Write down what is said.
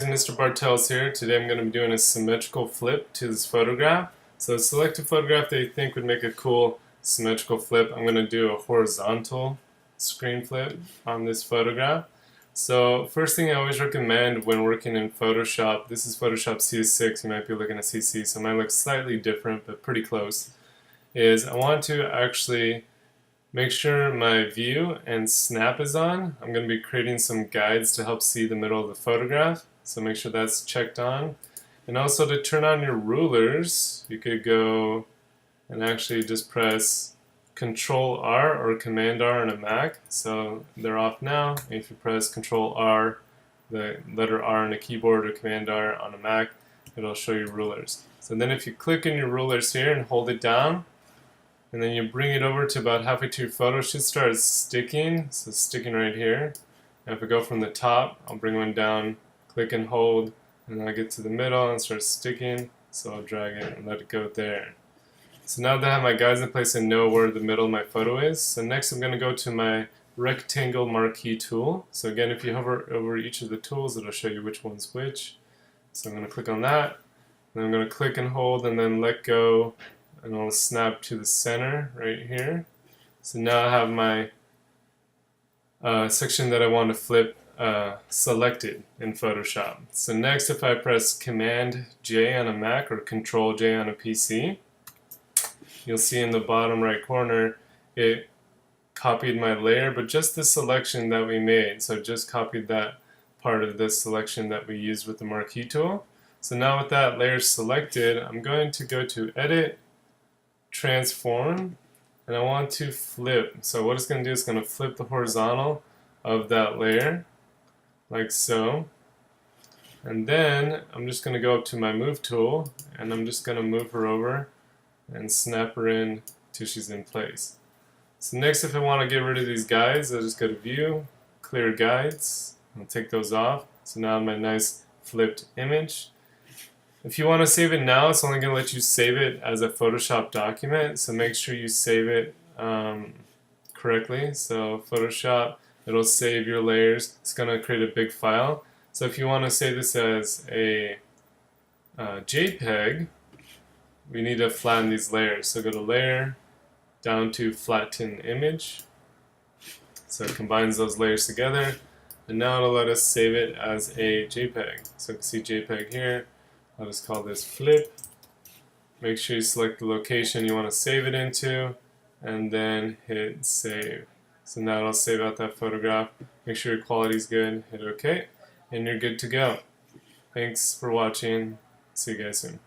Mr. Bartels here. Today I'm going to be doing a symmetrical flip to this photograph. So select a photograph that you think would make a cool symmetrical flip. I'm going to do a horizontal screen flip on this photograph. So first thing I always recommend when working in Photoshop, this is Photoshop CS6, you might be looking at CC, so it might look slightly different but pretty close, is I want to actually make sure my view and snap is on. I'm going to be creating some guides to help see the middle of the photograph. So make sure that's checked on. And also to turn on your rulers, you could go and actually just press Control R or Command R on a Mac. So they're off now. If you press Control R, the letter R on a keyboard, or Command R on a Mac, it'll show you rulers. So then if you click in your rulers here and hold it down, and then you bring it over to about halfway to your photo, it should start sticking. So it's sticking right here. And if I go from the top, I'll bring one down, click and hold, and then I get to the middle and start sticking. So I'll drag it and let it go there. So now that I have my guides in place and know where the middle of my photo is, so next I'm going to go to my rectangle marquee tool. So again, if you hover over each of the tools, it'll show you which one's which. So I'm going to click on that, and I'm going to click and hold and then let go, and I'll snap to the center right here. So now I have my section that I want to flip selected in Photoshop. So next, if I press Command J on a Mac or Control J on a PC, you'll see in the bottom right corner it copied my layer, but just the selection that we made. So just copied that part of this selection that we used with the marquee tool. So now with that layer selected, I'm going to go to Edit, Transform, and I want to flip. So what it's going to do is going to flip the horizontal of that layer like so, and then I'm just going to go up to my move tool and I'm just going to move her over and snap her in till she's in place. So next, if I want to get rid of these guides, I'll just go to View, Clear Guides, I'll take those off. So now I have my nice flipped image. If you want to save it now, it's only going to let you save it as a Photoshop document, so make sure you save it correctly. So Photoshop, it'll save your layers. It's going to create a big file. So if you want to save this as a JPEG, we need to flatten these layers. So go to Layer, down to Flatten Image. So it combines those layers together, and now it'll let us save it as a JPEG. So you can see JPEG here. I'll just call this flip. Make sure you select the location you want to save it into, and then hit save. So now it'll save out that photograph. Make sure your quality is good. Hit OK, and you're good to go. Thanks for watching. See you guys soon.